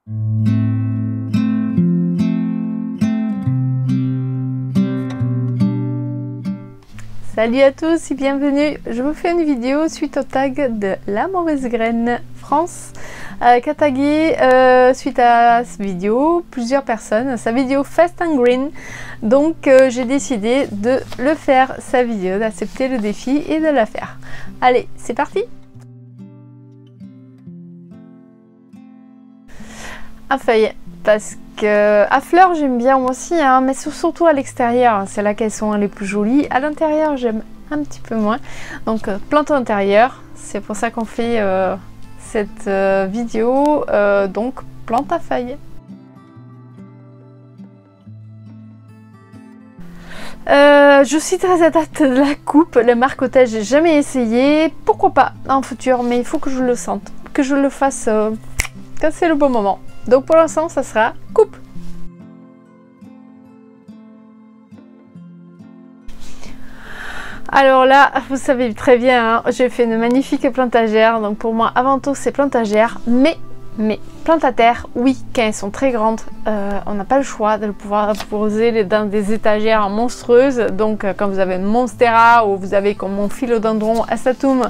Salut à tous et bienvenue. Je vous fais une vidéo suite au tag de La Mauvaise Graine France qui a tagué suite à cette vidéo plusieurs personnes, sa vidéo Fast and Green. Donc j'ai décidé de le faire, sa vidéo, d'accepter le défi et de la faire. Allez, c'est parti. À feuilles, parce que à fleurs j'aime bien moi aussi, hein, mais surtout à l'extérieur, c'est là qu'elles sont les plus jolies. À l'intérieur j'aime un petit peu moins, donc plante à l'intérieur, c'est pour ça qu'on fait cette vidéo, donc plante à feuilles. Je suis très adepte de la coupe, le marcotage j'ai jamais essayé, pourquoi pas en futur, mais il faut que je le sente, que je le fasse quand c'est le bon moment. Donc pour l'instant ça sera coupe. Alors là, vous savez très bien, hein, j'ai fait une magnifique plantagère, donc pour moi avant tout c'est plantagère, mais plantes à terre, oui, quand elles sont très grandes, on n'a pas le choix de pouvoir poser dans des étagères monstrueuses. Donc quand vous avez une monstera ou vous avez comme mon philodendron astatum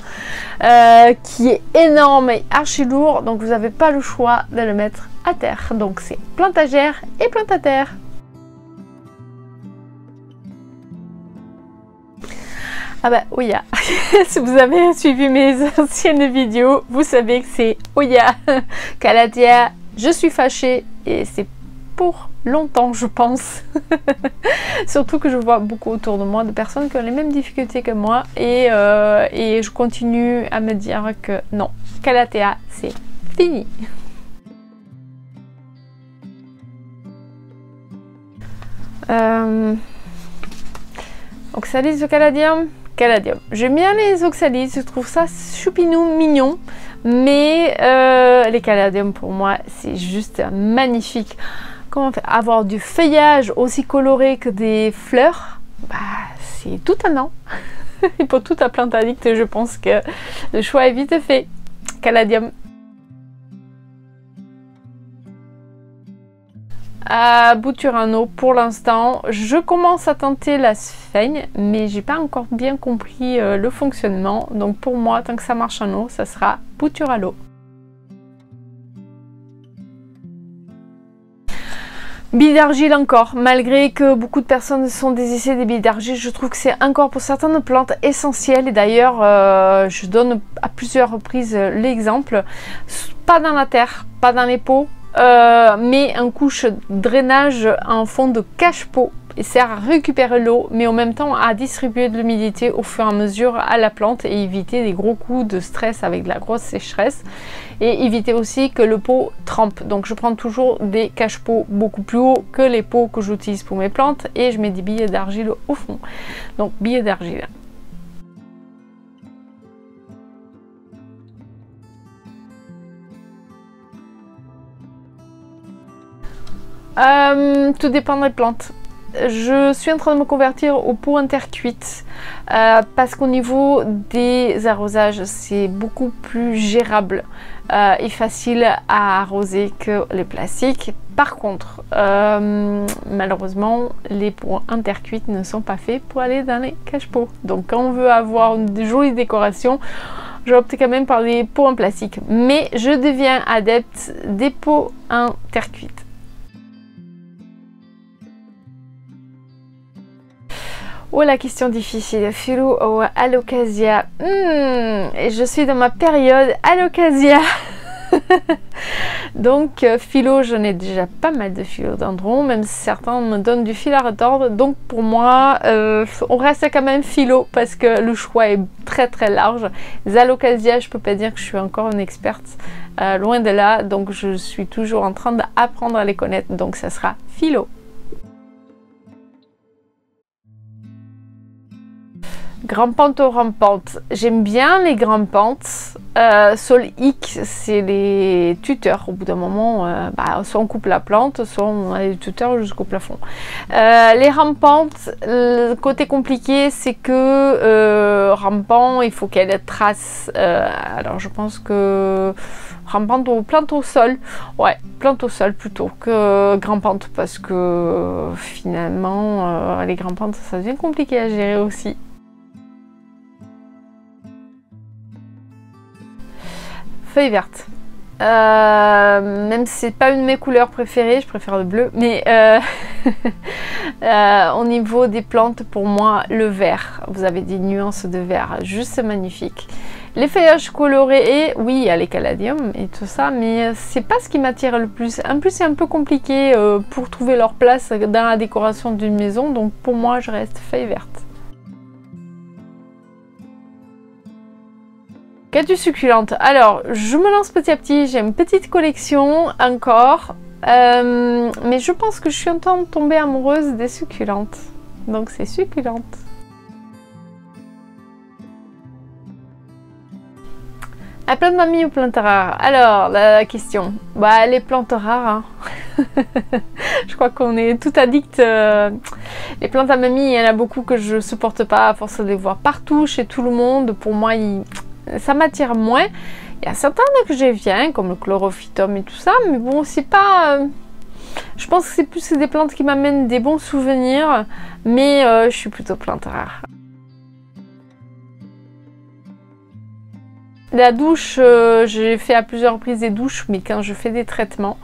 qui est énorme et archi lourd, donc vous n'avez pas le choix de le mettre à terre. Donc c'est plantagère et plante à terre. Ah bah Oya, si vous avez suivi mes anciennes vidéos, vous savez que c'est Oya, Calathea, je suis fâchée et c'est pour longtemps je pense. Surtout que je vois beaucoup autour de moi de personnes qui ont les mêmes difficultés que moi et je continue à me dire que non, Calathea c'est fini. Oxalis de Caladium. J'aime bien les oxalis, je trouve ça choupinou, mignon, mais les caladiums pour moi c'est juste magnifique. Comment faire avoir du feuillage aussi coloré que des fleurs, bah, c'est tout un an. Et pour toute la plante addict, je pense que le choix est vite fait. Caladium. À Buturano pour l'instant, je commence à tenter la sphaigne, mais j'ai pas encore bien compris le fonctionnement. Donc pour moi, tant que ça marche en eau, ça sera Buturalo. Billes d'argile encore, malgré que beaucoup de personnes sont des essais des billes d'argile, je trouve que c'est encore pour certaines plantes essentielles. Et d'ailleurs, je donne à plusieurs reprises l'exemple, pas dans la terre, pas dans les pots. Mais un couche drainage en fond de cache-pot et sert à récupérer l'eau mais en même temps à distribuer de l'humidité au fur et à mesure à la plante et éviter des gros coups de stress avec de la grosse sécheresse et éviter aussi que le pot trempe. Donc je prends toujours des cache-pots beaucoup plus hauts que les pots que j'utilise pour mes plantes et je mets des billes d'argile au fond. Donc billes d'argile. Tout dépend des plantes. Je suis en train de me convertir au pot intercuite parce qu'au niveau des arrosages c'est beaucoup plus gérable et facile à arroser que les plastiques. Par contre malheureusement les pots intercuites ne sont pas faits pour aller dans les cache-pots. Donc quand on veut avoir une jolie décoration, j'opte quand même par des pots en plastique, mais je deviens adepte des pots intercuites. Oh la question difficile, philo ou alocasia. Je suis dans ma période alocasia. Donc philo, j'en ai déjà pas mal de philodendrons, même si certains me donnent du fil à retordre. Donc pour moi, on reste quand même philo parce que le choix est très très large. Les alocasia, je peux pas dire que je suis encore une experte, loin de là. Donc je suis toujours en train d'apprendre à les connaître. Donc ça sera philo. Grimpantes ou rampantes, j'aime bien les grimpantes. Sol X, c'est les tuteurs. Au bout d'un moment, soit on coupe la plante, soit on a les tuteurs jusqu'au plafond. Les rampantes, le côté compliqué, c'est que rampant, il faut qu'elle ait trace. Alors je pense que Rampante ou plante au sol. Ouais, plante au sol plutôt que grimpante parce que finalement les grimpantes ça devient compliqué à gérer aussi. Feuille verte. Même si c'est pas une de mes couleurs préférées, je préfère le bleu, mais au niveau des plantes, pour moi, le vert. Vous avez des nuances de vert juste magnifiques. Les feuillages colorés, oui, il y a les caladiums et tout ça, mais c'est pas ce qui m'attire le plus. En plus, c'est un peu compliqué pour trouver leur place dans la décoration d'une maison, donc pour moi, je reste feuille verte. Qu'as-tu succulente? Alors, je me lance petit à petit, j'ai une petite collection encore, mais je pense que je suis en train de tomber amoureuse des succulentes. Donc c'est succulente. La plante mamie ou plante rare? Alors, la question. Bah, les plantes rares. Hein. Je crois qu'on est tout addict. Les plantes à mamie, il y en a beaucoup que je supporte pas à force de les voir partout, chez tout le monde. Pour moi, ça m'attire moins. Il y a certains que j'aime bien, comme le chlorophytum et tout ça, mais bon, c'est pas... je pense que c'est plus des plantes qui m'amènent des bons souvenirs, mais je suis plutôt plante rare. La douche, j'ai fait à plusieurs reprises des douches, mais quand je fais des traitements.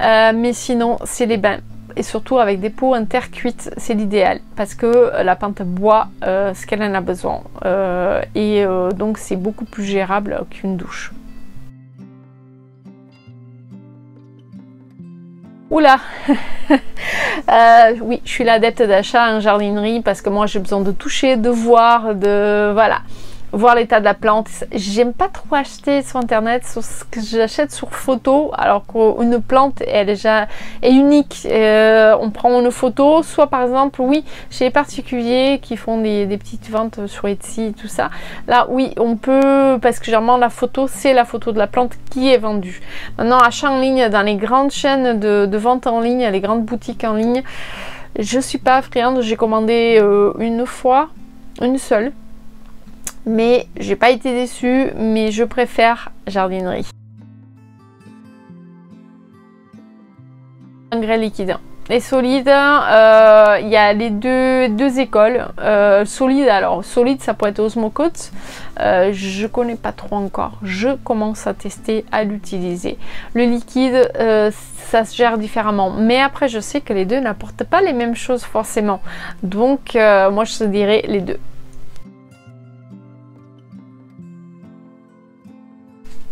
Mais sinon, c'est les bains. Et surtout avec des peaux en terre cuite, c'est l'idéal. Parce que la plante boit ce qu'elle en a besoin. Donc c'est beaucoup plus gérable qu'une douche. Oula. Oui, je suis l'adepte d'achat en jardinerie parce que moi j'ai besoin de toucher, de voir, de... Voilà. Voir l'état de la plante. J'aime pas trop acheter sur internet sur ce que j'achète sur photo, alors qu'une plante elle est unique. On prend une photo, soit par exemple, oui, chez les particuliers qui font des petites ventes sur Etsy et tout ça. Là, oui, on peut, parce que généralement la photo, c'est la photo de la plante qui est vendue. Maintenant, achat en ligne dans les grandes chaînes de vente en ligne, les grandes boutiques en ligne, je suis pas friande. J'ai commandé une fois, une seule. Mais j'ai pas été déçue, mais je préfère jardinerie. Engrais liquide. Et solide, il y a les deux écoles. Solide, alors solide ça pourrait être Osmocote. Je connais pas trop encore. Je commence à tester, à l'utiliser. Le liquide, ça se gère différemment. Mais après je sais que les deux n'apportent pas les mêmes choses forcément. Donc moi je te dirais les deux.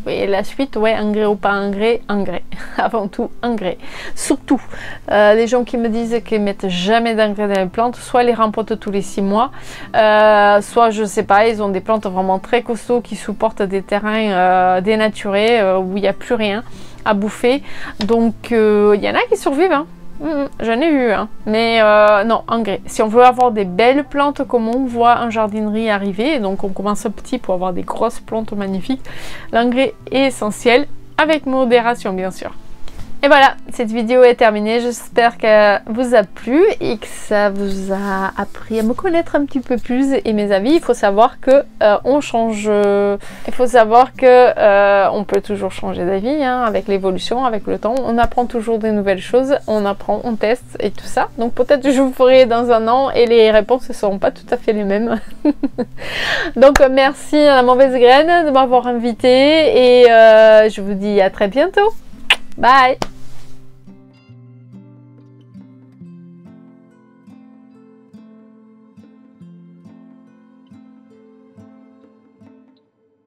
Et la suite, ouais, engrais ou pas engrais, engrais. Avant tout, engrais. Surtout, les gens qui me disent qu'ils mettent jamais d'engrais dans les plantes, soit les rempotent tous les 6 mois, soit, je sais pas, ils ont des plantes vraiment très costauds qui supportent des terrains dénaturés, où il n'y a plus rien à bouffer. Donc, il y en a qui survivent, hein. J'en ai vu, hein. Mais non, engrais. Si on veut avoir des belles plantes comme on voit en jardinerie arriver, donc on commence petit pour avoir des grosses plantes magnifiques, l'engrais est essentiel, avec modération bien sûr. Et voilà, cette vidéo est terminée. J'espère qu'elle vous a plu et que ça vous a appris à me connaître un petit peu plus et mes avis. Il faut savoir que on change. Il faut savoir que on peut toujours changer d'avis hein, avec l'évolution, avec le temps. On apprend toujours des nouvelles choses. On apprend, on teste et tout ça. Donc peut-être je vous ferai dans un an et les réponses ne seront pas tout à fait les mêmes. Donc merci à la mauvaise graine de m'avoir invité et je vous dis à très bientôt. Bye.